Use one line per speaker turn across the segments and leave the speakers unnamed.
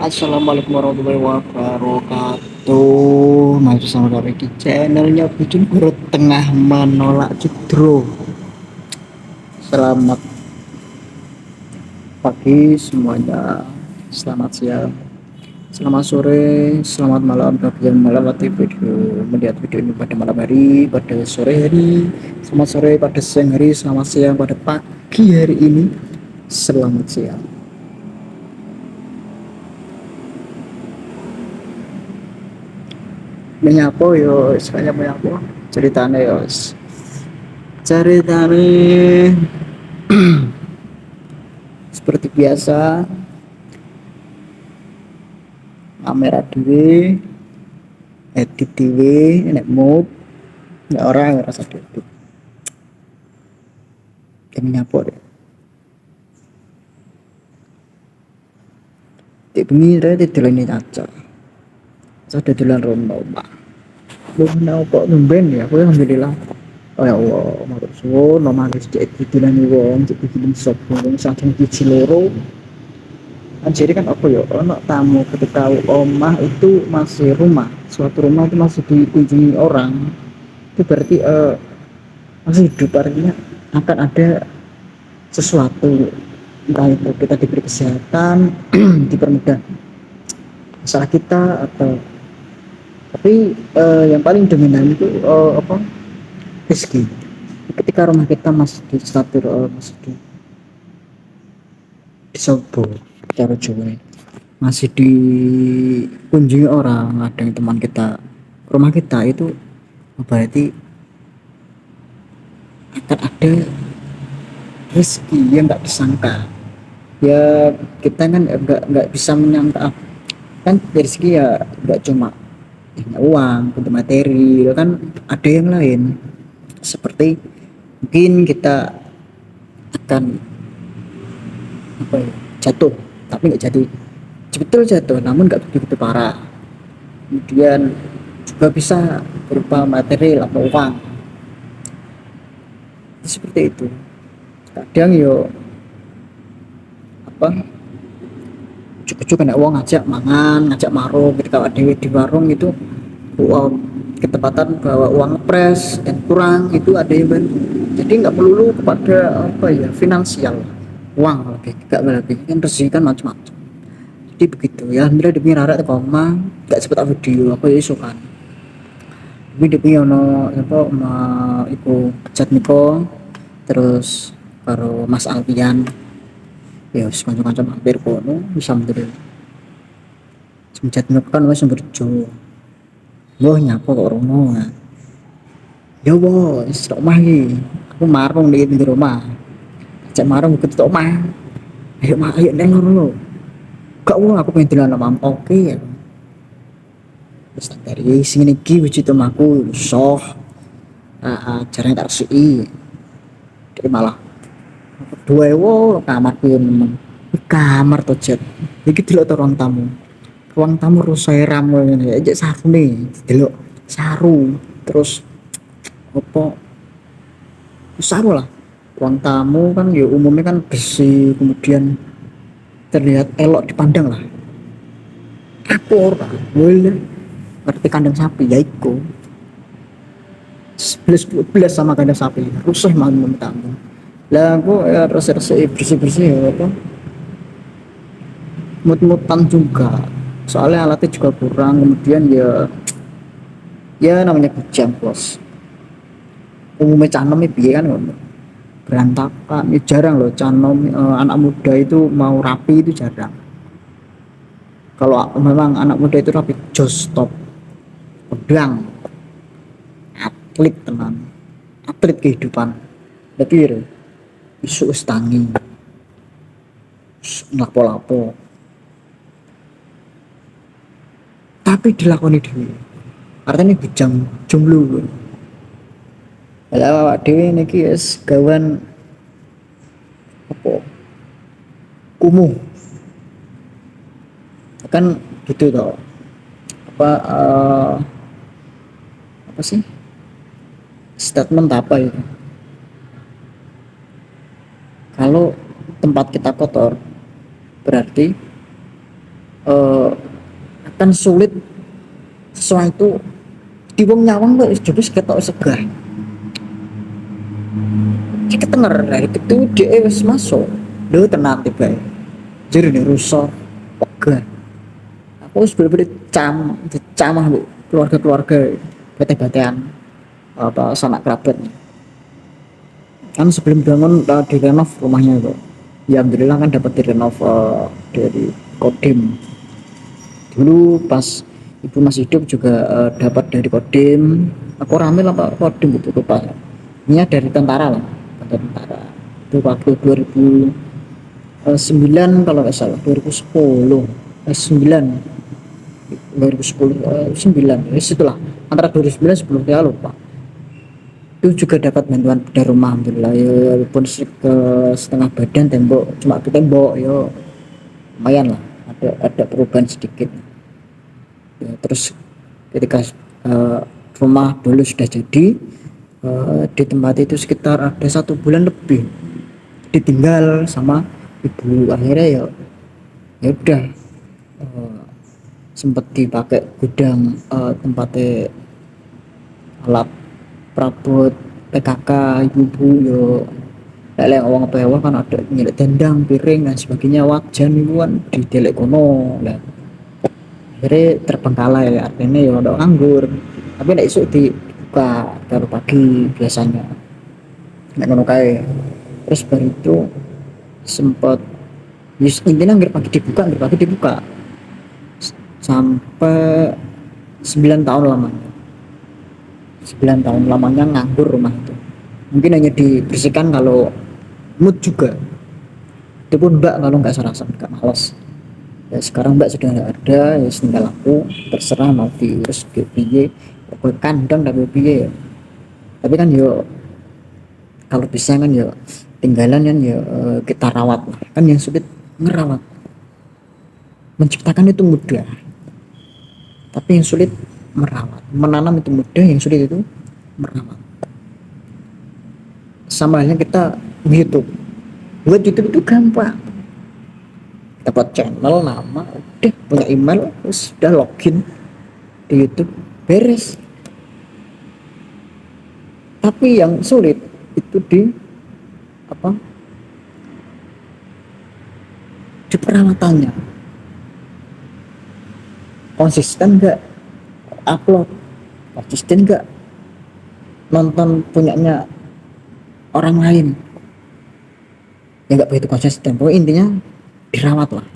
Assalamualaikum warahmatullahi wabarakatuh. Masih sama kami di channelnya Bujun Guru Tengah Menolak Cedro. Selamat pagi semuanya. Selamat siang, selamat sore, selamat malam bagi yang melewati melihat video ini pada malam hari, pada sore hari, selamat sore, pada siang hari, selamat siang, pada pagi hari ini, selamat siang. Menyapa yo, sekalian menyapa ceritanya yo. Ceritanya seperti biasa, kamera dhewe, edit dhewe, nek mood, nek orang ngerasa edit. Kami nyapa deh. Di bengi rene dileni aja. Saya dolan rono, Pak. Lu menawa kok numben ya, aku alhamdulillah. Oh ya Allah, matur suwun, nomah wis dileni wong, dibikin sop wong saking biji loro. Jadi kan apa ya, ono tamu ketika omah itu masih rumah, suatu rumah itu masih dikunjungi orang, itu berarti masih hidup, artinya akan ada sesuatu, entah itu kita diberi kesehatan, dipermudah masalah kita, atau tapi yang paling dominan itu apa, rezeki. Ketika rumah kita masih distabil, masih disobo cara Jawa, masih dikunjungi orang, ada yang teman kita, rumah kita itu berarti akan ada rezeki yang nggak disangka. Ya kita kan nggak bisa menyangka kan rezeki ya, nggak cuma uang untuk materi kan, ada yang lain, seperti mungkin kita akan apa ya, jatuh tapi nggak jadi betul jatuh, namun nggak begitu parah. Kemudian juga bisa berupa materi atau uang, seperti itu. Kadang yo apa, cukup kena uang ngajak mangan, ngajak maro ketika dewi di warung itu, uang ketepatan bawa uang ngepres dan kurang itu ada yang bantu. Jadi nggak melulu kepada apa ya, finansial, uang lebih nggak lebih kan, rezeki kan macam-macam. Jadi begitu ya, alhamdulillah demi rara koma nggak sempat video apa ya, isu kan tapi demi ono apa iku pecat niko, terus karo Mas Alpian ya wis kanca-kanca mampir kono, bisa alhamdulillah pecat niko kan wis berjo. Wah nyapa kok rono ya wis tok omah iki, aku marung di rumah, cek marung ke tok omah, ayo mah ayo neng ngono gak, wah aku pengen dolan sama oke ya. Terus dari sini iki wujud omahku soh, jarang tak resiki, jadi malah dua ewo kamar nemen, kamar tuh jet iki delok ruang tamu rusak ramu ini aja saru nih, delok saru terus apa saru lah. Ruang tamu kan ya umumnya kan bersih, kemudian terlihat elok dipandang lah. Aku ora boleh ngerti kandang sapi ya iku 11 sama kandang sapi rusuh mau tamu lah. Aku ya resik-resik bersih-bersih ya apa, mut-mutan juga soalnya alatnya juga kurang. Kemudian ya namanya bujang bos, umumnya canom piye kan berantakan ya, jarang loh canom anak muda itu mau rapi itu jarang. Kalau memang anak muda itu rapi jos top pedang, atlet tenan, atlet kehidupan, tapi isu tangi lapo-lapo tapi dilakoni dhewe, artinya bujang jomblo. Lah awak dhewe niki wis gawan apa, kumuh kan gitu toh, apa apa sih statement apa itu, Kalau tempat kita kotor berarti eh, akan sulit sesuatu di wong nyawang kok jadi ketok segah kita tenger dari itu dia wis masuk lho tenan tiba jadi ini rusak pegah aku wis bener-bener dicamah bu keluarga-keluarga bete-betean apa sanak kerabat kan sebelum bangun direnov rumahnya itu ya alhamdulillah kan dapat direnov dari Kodim dulu pas ibu masih hidup juga dapat dari Kodim aku rame lah pak Kodim gitu lupa ini dari tentara lah tentara itu waktu 2009 kalau nggak salah 2010 9 2010 9 ya situlah antara 2009 sebelum dia lupa itu juga dapat bantuan dari rumah alhamdulillah ya walaupun ke setengah badan tembok cuma ke tembok ya lumayan lah ada perubahan sedikit ya, terus ketika rumah dulu sudah jadi di tempat itu sekitar ada 1 bulan lebih ditinggal sama ibu akhirnya ya udah sempat dipakai gudang tempatnya alat perabot PKK ibu-ibu yo leleng awang apa kan ada nyelek tendang piring dan sebagainya wajan itu kan di delek kono lah akhirnya terbengkalai artinya ya udah nganggur tapi nek isuk dibuka baru pagi biasanya nek ngono kae terus baru itu sempat intinya nggak pagi dibuka sampai 9 tahun lamanya 9 tahun lamanya nganggur rumah itu mungkin hanya dibersihkan kalau mood juga itu pun mbak kalau nggak serasa nggak malas ya sekarang mbak sudah nggak ada ya tinggal aku terserah mau diurus ke piye pokoknya kandang dan piye ya tapi kan yo kalau bisa kan yo tinggalan kan yo kita rawat lah kan yang sulit ngerawat menciptakan itu mudah tapi yang sulit merawat menanam itu mudah yang sulit itu merawat sama halnya kita YouTube buat YouTube itu gampang dapat channel nama udah punya email sudah login di YouTube beres tapi yang sulit itu di apa di perawatannya konsisten nggak upload konsisten nggak nonton punyanya orang lain ya nggak begitu konsisten pokoknya intinya dirawat lah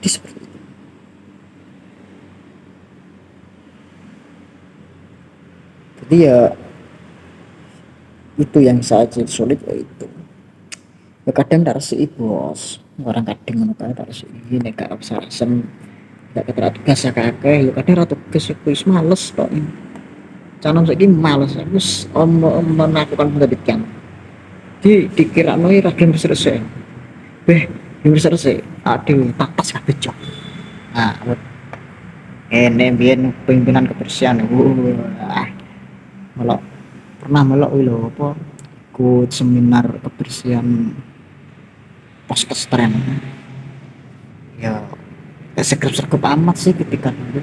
jadi seperti itu. Jadi ya itu yang saja sulit ya itu ya kadang tak resi bos orang kadang ngono tak resi ini gak usah resen gak keterak tugas ya kakek ya kadang ratu tugas ya kuis males kok canom saiki males wis melakukan pendidikan dikira noi ragam selesai beh selesai aduh tatas kabeh cok nah ini biyen pimpinan kebersihan melok pernah melok lho apa ikut seminar kebersihan poskes tren ya sekrep amat sih ketika dulu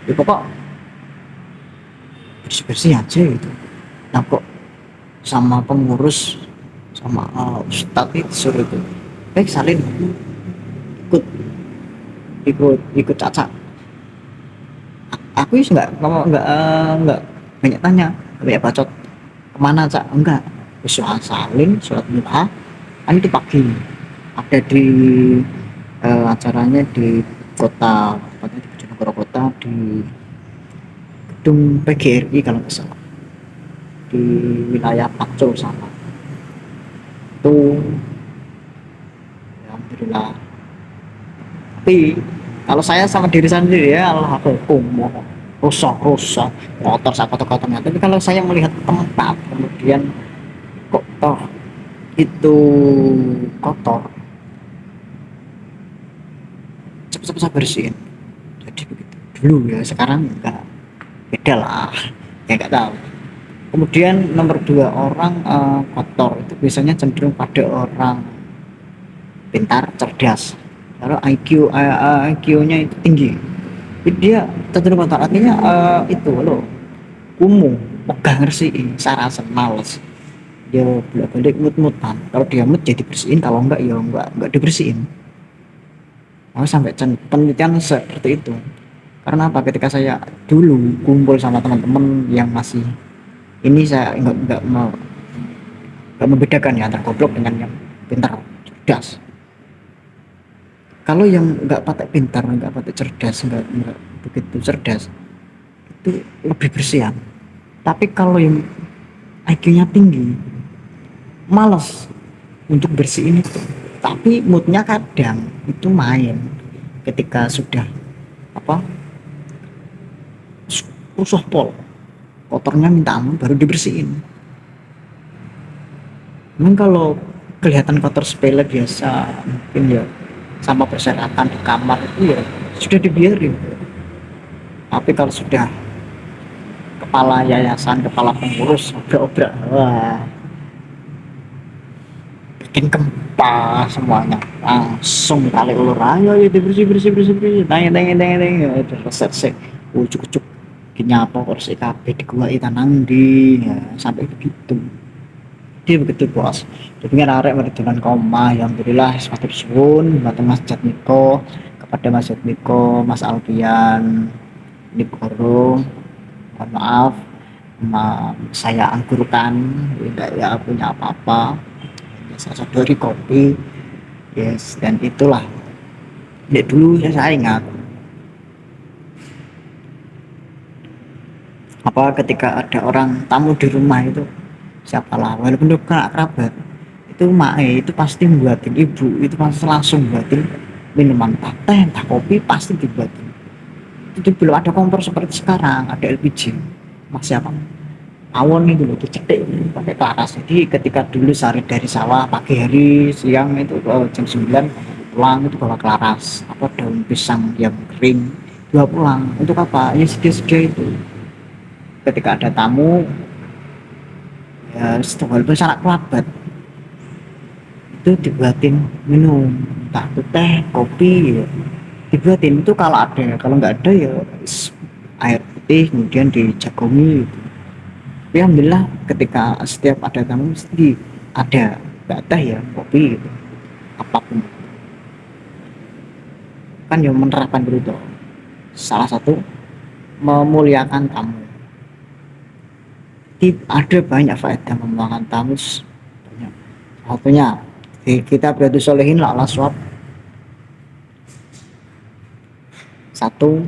ya pokok bersih aja gitu nah kok sama pengurus sama ustadz itu suruh itu baik salin ikut caca aku sih nggak banyak tanya banyak bacot kemana cak enggak salin sholat duha kan itu pagi ada di acaranya di kota tepatnya di Bojonegoro kota di gedung PGRI kalau nggak salah di wilayah Paco sana itu ya, alhamdulillah tapi kalau saya sama diri sendiri ya Allah aku kumuh rusak kotor saya kotor-kotornya tapi kalau saya melihat tempat kemudian kok toh itu kotor cepet-cepet saya bersihin jadi begitu dulu ya sekarang enggak beda lah ya enggak tahu kemudian nomor 2 orang kotor itu biasanya cenderung pada orang pintar, cerdas. Kalau IQ-nya itu tinggi, jadi dia cenderung kotor. Artinya itu loh, kumuh, megah ngersiin, sarasen males. Dia bolak-balik mut-mutan. Kalau dia mut jadi bersihin, kalau enggak ya enggak dibersihin. Oh, sampai penelitian seperti itu. Karena apa? Ketika saya dulu kumpul sama teman-teman yang masih ini, saya nggak membedakan ya antara goblok dengan yang pintar, cerdas. Kalau yang nggak pakai pintar, nggak pakai cerdas, nggak begitu cerdas, itu lebih bersihan. Tapi kalau yang IQ-nya tinggi, malas untuk bersihin itu. Tapi moodnya kadang itu main ketika sudah apa rusuh pol, kotornya minta ampun baru dibersihin. Memang kalau kelihatan kotor sepele biasa, mungkin ya sama persyaratan di kamar itu ya sudah dibiarin. Tapi kalau sudah kepala yayasan, kepala pengurus, obrak-obrak, wah, bikin gempa semuanya, langsung kali ulur, ayo ya bersih bersih bersih bersih, tanya itu resep ucuk ucuk kinyapa kursi kabeh diguai tanang di ya, sampai begitu. Dia begitu bos. Jadi kan arek meritulan koma, ya alhamdulillah matur suwun buat Masjid Miko, kepada Masjid Miko, Mas Alfian, Nigoro, mohon maaf saya angkurkan, tidak ya punya apa-apa, saya sadari kopi, yes, dan itulah. Ya dulu saya ingat apa ketika ada orang tamu di rumah itu, siapalah walaupun bukan kerabat, itu mae itu pasti buatin, ibu itu pasti langsung buatin minuman, teh entah kopi pasti dibuatin. Itu belum ada kompor seperti sekarang, ada LPG, masih apa awon itu loh, dicetek pakai kelaras. Jadi ketika dulu sehari dari sawah, pagi hari siang itu jam 9 pulang itu bawa kelaras apa daun pisang yang kering, dua pulang untuk apa ya, sedia-sedia itu ketika ada tamu ya, walaupun sangat kerabat itu dibuatin minum, entah itu teh, kopi ya, dibuatin itu kalau ada. Kalau nggak ada ya air putih kemudian dijagomi gitu. Tapi alhamdulillah ketika setiap ada tamu mesti ada, nggak ada ya kopi gitu, apapun kan yang menerapkan begitu. Salah satu memuliakan tamu. Ada banyak faedah memuliakan tamu, banyak. Satunya kita berarti solehin lah Allah swab. Satu,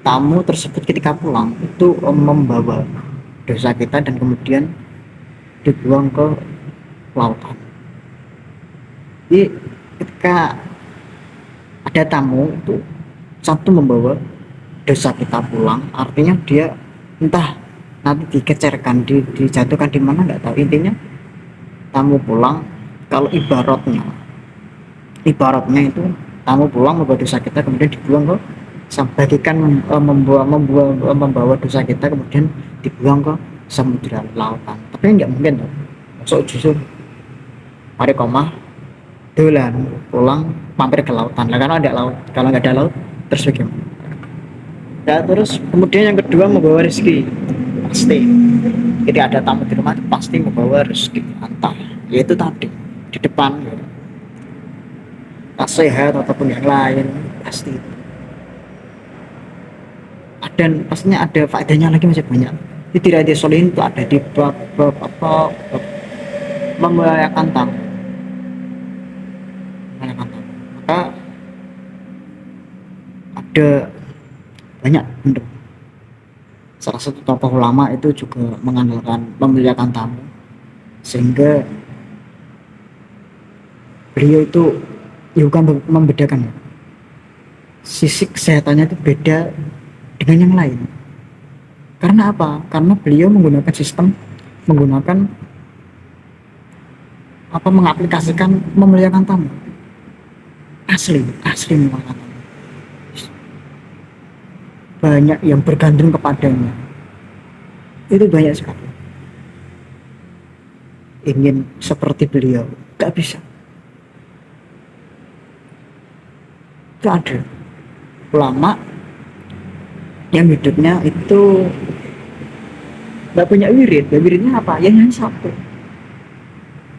tamu tersebut ketika pulang itu membawa dosa kita dan kemudian dibuang ke lautan. Jadi ketika ada tamu itu satu membawa dosa kita pulang, artinya dia entah nanti dikecerkan, dijatuhkan di mana nggak tahu. Intinya tamu pulang, kalau ibaratnya itu tamu pulang membawa dosa kita kemudian dibuang ke, bagikan membawa dosa kita kemudian dibuang ke samudra lautan. Tapi nggak mungkin tuh, so justru mari koma dolan pulang mampir ke lautan lah, karena ada laut. Kalau nggak ada laut terus bagaimana? Ya, terus kemudian yang kedua membawa rezeki, pasti jadi ada tamu di rumah itu pasti membawa rezeki, entah yaitu tadi di depan sehat ataupun yang lain pasti. Dan pastinya ada faedahnya lagi masih banyak. Di Riyadhus Shalihin itu ada di bab apa, memuliakan tamu. Maka ada banyak bentuk. Salah satu tokoh ulama itu juga mengandalkan memuliakan tamu, sehingga beliau itu bukan membedakan ya, sisi kesehatannya itu beda dengan yang lain. Karena apa? Karena beliau menggunakan mengaplikasikan memuliakan tamu. Asli memuliakan tamu. Banyak yang bergantung kepadanya. Itu banyak sekali. ingin seperti beliau, nggak bisa. Itu ada ulama yang hidupnya itu nggak punya wirid. Ya wiridnya apa? Ya hanya satu,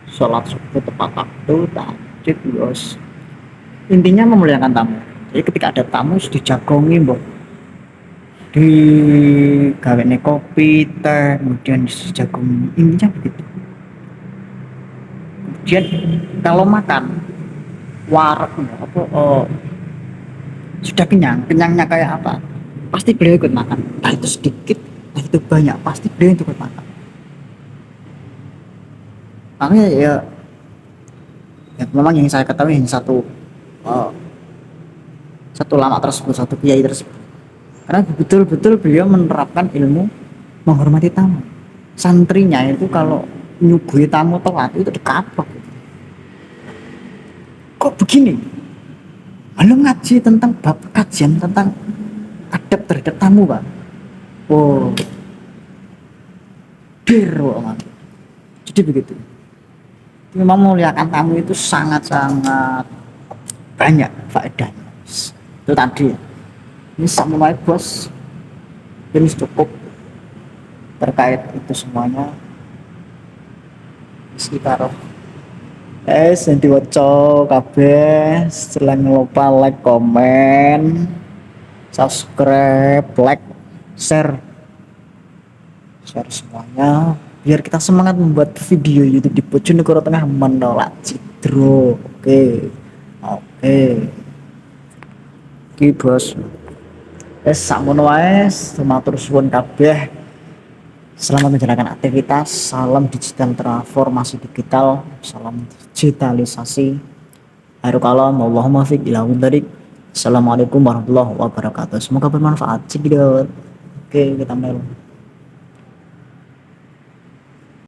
sholat subuh tepat waktu, tahajud, bos. Intinya memuliakan tamu. Jadi ketika ada tamu harus dijagongi, mbok, di gawe kopi, teh, kemudian dijagongi. Intinya begitu. Kemudian kalau makan wareg apa, sudah kenyang, kenyangnya kayak apa, pasti beliau ikut makan. Nah itu sedikit, nah itu banyak, pasti beliau ikut makan. Makanya ya, ya memang yang saya ketahui hanya uh, satu lama tersebut, satu kiai tersebut, karena betul-betul beliau menerapkan ilmu menghormati tamu. Santrinya itu kalau nyuguhi tamu telat itu dikapok. Kok begini? Lalu ngaji tentang bab kajian tentang adab terhadap tamu, Pak. Oh, bir, jadi begitu. Memang memuliakan tamu itu sangat-sangat banyak faedahnya. Itu tadi ya. Ini sama bos, ini cukup terkait itu semuanya. Sekitar yang diwaca kabeh, jangan lupa like, komen, subscribe, like, share semuanya biar kita semangat membuat video YouTube di Bojonegoro Tengah menolak Cidro. Oke, oke bos, sakmono wae, matur suwun kabeh. Selamat menjalankan aktivitas. Salam digital transformasi digital. Salam digitalisasi. Akhirul kalam, Allahumma fiq ila hudzarik. Assalamualaikum warahmatullahi wabarakatuh. Semoga bermanfaat. Cekidot. Oke, kita melu.